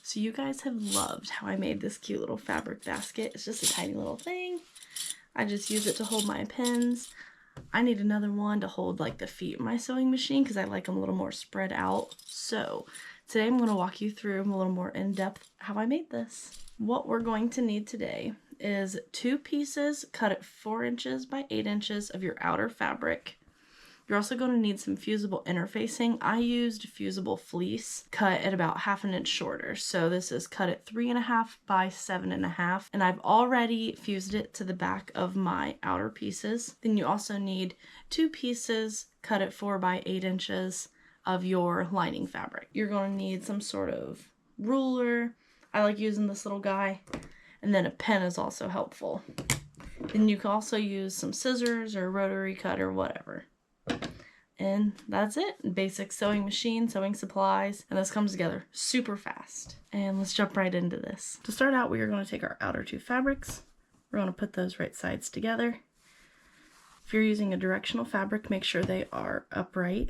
So you guys have loved how I made this cute little fabric basket. It's just a tiny little thing. I just use it to hold my pins. I need another one to hold like the feet of my sewing machine because I like them a little more spread out. So today I'm going to walk you through a little more in depth how I made this. What we're going to need today is 2 pieces cut at 4 inches by 8 inches of your outer fabric. You're also going to need some fusible interfacing. I used fusible fleece cut at about 1/2 inch shorter. So this is cut at 3.5 by 7.5. And I've already fused it to the back of my outer pieces. Then you also need 2 pieces cut at 4 by 8 inches of your lining fabric. You're going to need some sort of ruler. I like using this little guy. And then a pen is also helpful. Then you can also use some scissors or rotary cut or whatever. And that's it. Basic sewing machine, sewing supplies, and this comes together super fast. And let's jump right into this. To start out, we are going to take our outer 2 fabrics. We're going to put those right sides together. If you're using a directional fabric, make sure they are upright.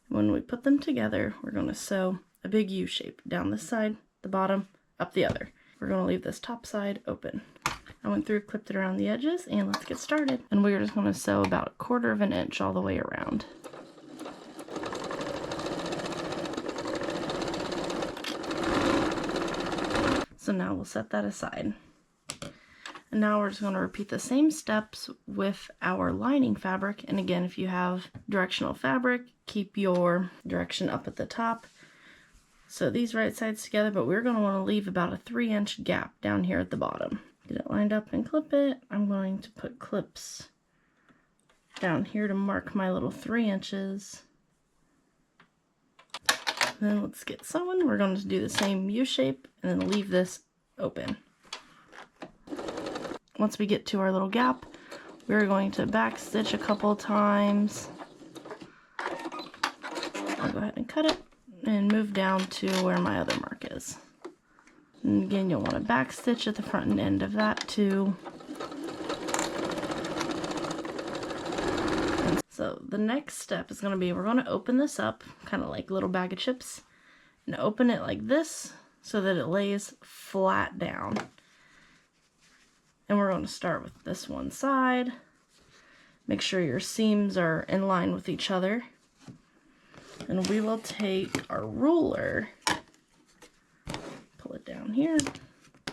When we put them together, we're going to sew a big U shape down this side, the bottom, up the other. We're going to leave this top side open. I went through, clipped it around the edges, and let's get started. And we're just going to sew about 1/4 inch all the way around. So now we'll set that aside. And now we're just going to repeat the same steps with our lining fabric. And again, if you have directional fabric, keep your direction up at the top. So these right sides together, but we're going to want to leave about a 3-inch gap down here at the bottom. Get it lined up and clip it. I'm going to put clips down here to mark my little 3 inches. Then let's get sewing. We're going to do the same U shape and then leave this open. Once we get to our little gap, we're going to back stitch a couple times. I'll go ahead and cut it and move down to where my other mark is. And again, you'll want to back stitch at the front and end of that too. So the next step is going to be, we're going to open this up, kind of like a little bag of chips, and open it like this so that it lays flat down. And we're going to start with this one side. Make sure your seams are in line with each other. And we will take our ruler, pull it down here.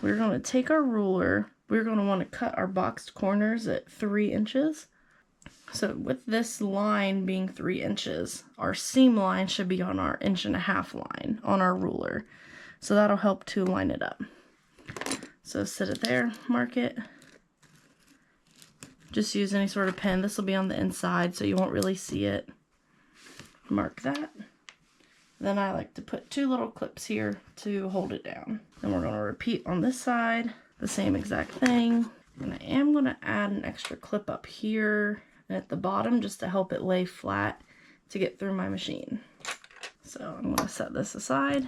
We're going to take our ruler, we're going to want to cut our boxed corners at 3 inches. So with this line being 3 inches, our seam line should be on our 1.5 inch line on our ruler. So that'll help to line it up. So set it there, mark it. Just use any sort of pen. This will be on the inside so you won't really see it. Mark that. Then I like to put 2 little clips here to hold it down. Then we're going to repeat on this side, the same exact thing. And I am going to add an extra clip up here and at the bottom just to help it lay flat to get through my machine. So I'm going to set this aside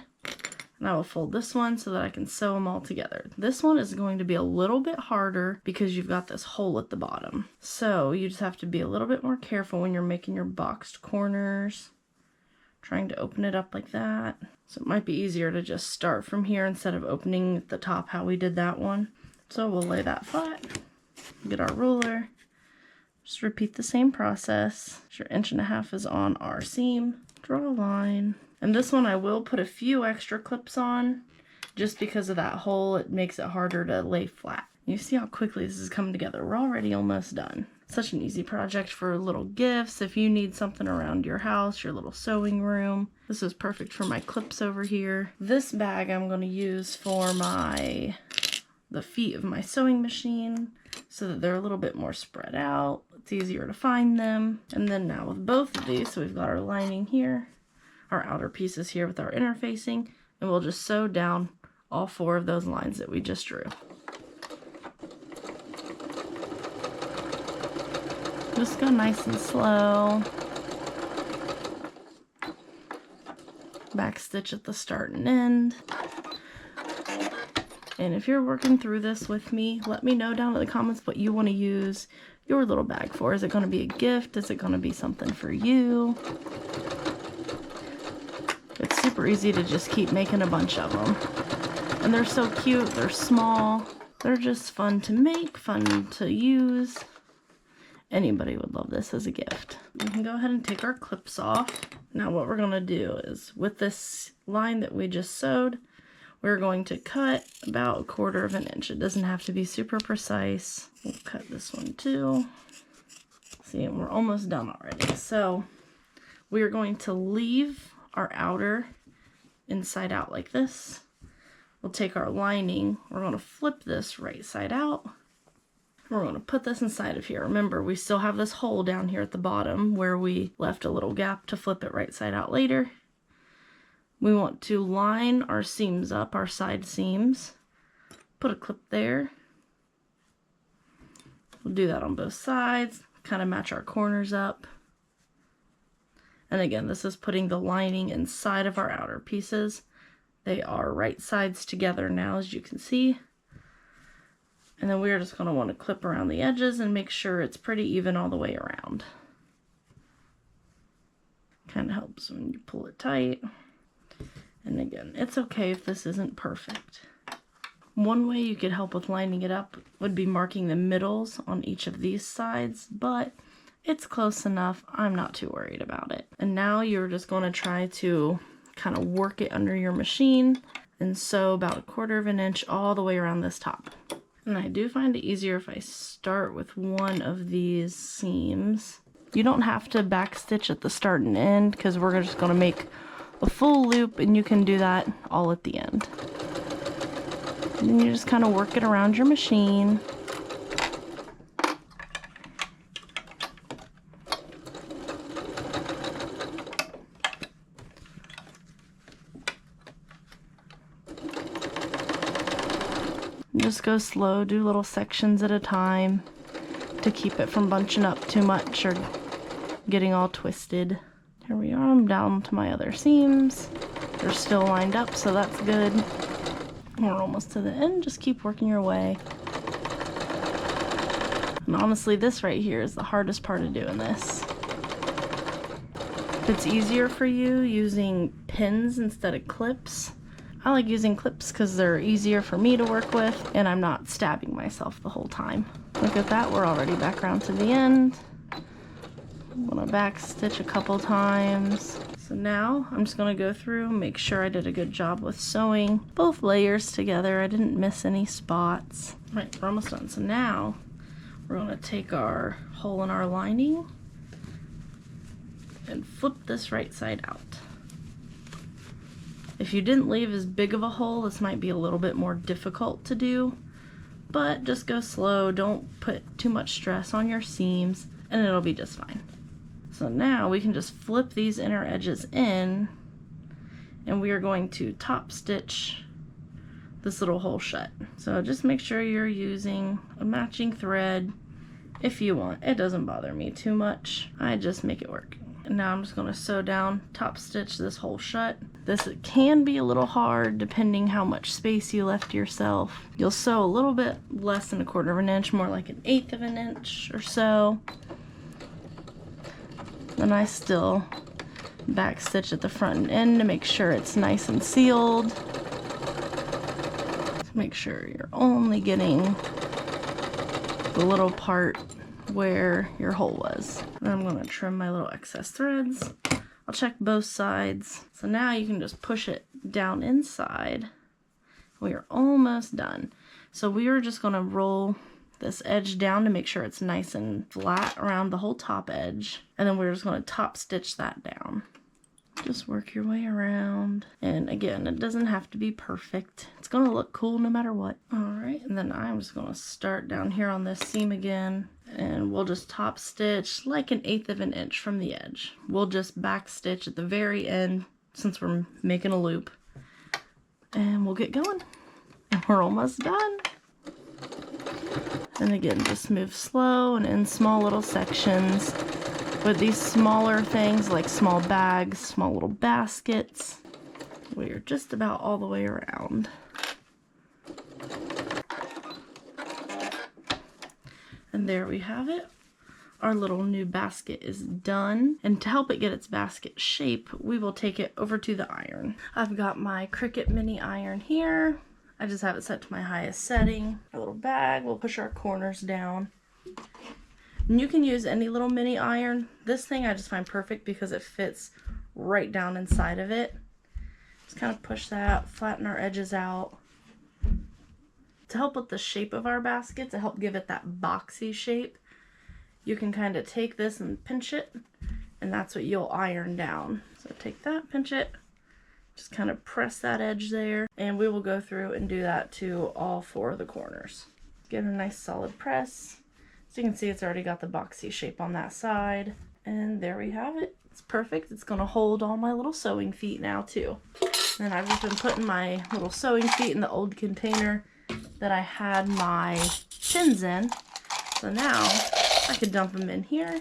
and I will fold this one so that I can sew them all together. This one is going to be a little bit harder because you've got this hole at the bottom. So you just have to be a little bit more careful when you're making your boxed corners, trying to open it up like that. So it might be easier to just start from here instead of opening at the top how we did that one. So we'll lay that flat, get our ruler, just repeat the same process. Your 1.5 inch is on our seam, draw a line. And this one I will put a few extra clips on just because of that hole. It makes it harder to lay flat. You see how quickly this is coming together. We're already almost done. Such an easy project for little gifts. If you need something around your house, your little sewing room. This is perfect for my clips over here. This bag I'm going to use for the feet of my sewing machine so that they're a little bit more spread out. It's easier to find them. And then now with both of these, so we've got our lining here, our outer pieces here with our interfacing, and we'll just sew down all 4 of those lines that we just drew. Just go nice and slow. Back stitch at the start and end. And if you're working through this with me, let me know down in the comments what you want to use your little bag for. Is it going to be a gift? Is it going to be something for you? It's super easy to just keep making a bunch of them. And they're so cute, they're small. They're just fun to make, fun to use. Anybody would love this as a gift. We can go ahead and take our clips off. Now what we're gonna do is, with this line that we just sewed, we're going to cut about 1/4 of an inch. It doesn't have to be super precise. We'll cut this one too. See, we're almost done already. So we are going to leave our outer inside out like this. We'll take our lining, we're going to flip this right side out. We're going to put this inside of here. Remember, we still have this hole down here at the bottom where we left a little gap to flip it right side out later. We want to line our seams up, our side seams. Put a clip there. We'll do that on both sides, kind of match our corners up. And again, this is putting the lining inside of our outer pieces. They are right sides together now, as you can see. And then we're just going to want to clip around the edges and make sure it's pretty even all the way around. Kind of helps when you pull it tight. And again, it's okay if this isn't perfect. One way you could help with lining it up would be marking the middles on each of these sides, but it's close enough. I'm not too worried about it. And now you're just going to try to kind of work it under your machine and sew about 1/4 of an inch all the way around this top. And I do find it easier if I start with one of these seams. You don't have to backstitch at the start and end because we're just going to make a full loop, and you can do that all at the end. And then you just kind of work it around your machine. Just go slow, do little sections at a time to keep it from bunching up too much or getting all twisted. Here we are, I'm down to my other seams. They're still lined up, so that's good. We're almost to the end, just keep working your way. And honestly, this right here is the hardest part of doing this. If it's easier for you using pins instead of clips, I like using clips because they're easier for me to work with and I'm not stabbing myself the whole time. Look at that, we're already back around to the end. I'm gonna back stitch a couple times. So now I'm just gonna go through, make sure I did a good job with sewing both layers together. I didn't miss any spots. Right, we're almost done. So now we're gonna take our hole in our lining and flip this right side out. If you didn't leave as big of a hole, this might be a little bit more difficult to do, but just go slow. Don't put too much stress on your seams and it'll be just fine. So now we can just flip these inner edges in and we are going to top stitch this little hole shut. So just make sure you're using a matching thread if you want. It doesn't bother me too much. I just make it work. And now I'm just going to sew down, top stitch this hole shut. This can be a little hard depending how much space you left yourself. You'll sew a little bit less than 1/4 of an inch, more like 1/8 of an inch or so. Then I still back stitch at the front and end to make sure it's nice and sealed. Make sure you're only getting the little part where your hole was. And I'm going to trim my little excess threads. I'll check both sides. So now you can just push it down inside. We are almost done. So we are just going to roll this edge down to make sure it's nice and flat around the whole top edge. And then we're just going to top stitch that down. Just work your way around. And again, it doesn't have to be perfect. It's going to look cool no matter what. All right, and then I'm just going to start down here on this seam again. And we'll just top stitch like 1/8 of an inch from the edge. We'll just back stitch at the very end since we're making a loop. And we'll get going. And we're almost done. And again, just move slow and in small little sections. With these smaller things like small bags, small little baskets, we're just about all the way around. And there we have it. Our little new basket is done. And to help it get its basket shape, we will take it over to the iron. I've got my Cricut mini iron here. I just have it set to my highest setting. Our little bag, we'll push our corners down. And you can use any little mini iron. This thing I just find perfect because it fits right down inside of it. Just kind of push that, flatten our edges out. To help with the shape of our basket, to help give it that boxy shape, you can kind of take this and pinch it, and that's what you'll iron down. So take that, pinch it, just kind of press that edge there, and we will go through and do that to all 4 of the corners. Get a nice solid press. So you can see it's already got the boxy shape on that side, and there we have it. It's perfect. It's going to hold all my little sewing feet now too. And I've just been putting my little sewing feet in the old container that I had my pins in. So now I could dump them in here.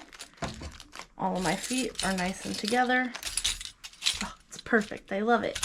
All of my feet are nice and together. Oh, it's perfect. I love it.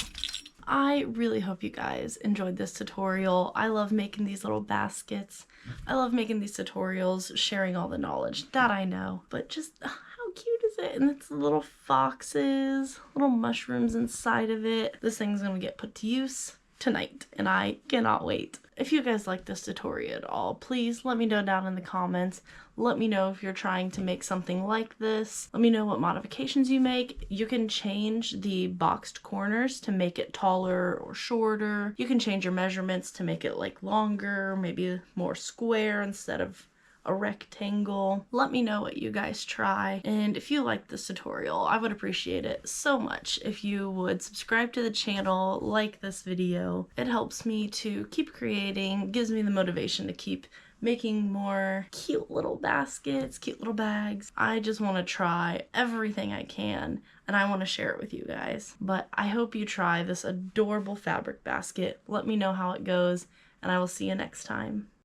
I really hope you guys enjoyed this tutorial. I love making these little baskets. I love making these tutorials, sharing all the knowledge that I know. But just how cute is it? And it's little foxes, little mushrooms inside of it. This thing's gonna get put to use tonight, and I cannot wait. If you guys like this tutorial at all, please let me know down in the comments. Let me know if you're trying to make something like this. Let me know what modifications you make. You can change the boxed corners to make it taller or shorter. You can change your measurements to make it like longer, maybe more square instead of a rectangle. Let me know what you guys try, and if you like this tutorial, I would appreciate it so much if you would subscribe to the channel, like this video. It helps me to keep creating, gives me the motivation to keep making more cute little baskets, cute little bags. I just want to try everything I can, and I want to share it with you guys. But I hope you try this adorable fabric basket. Let me know how it goes, and I will see you next time.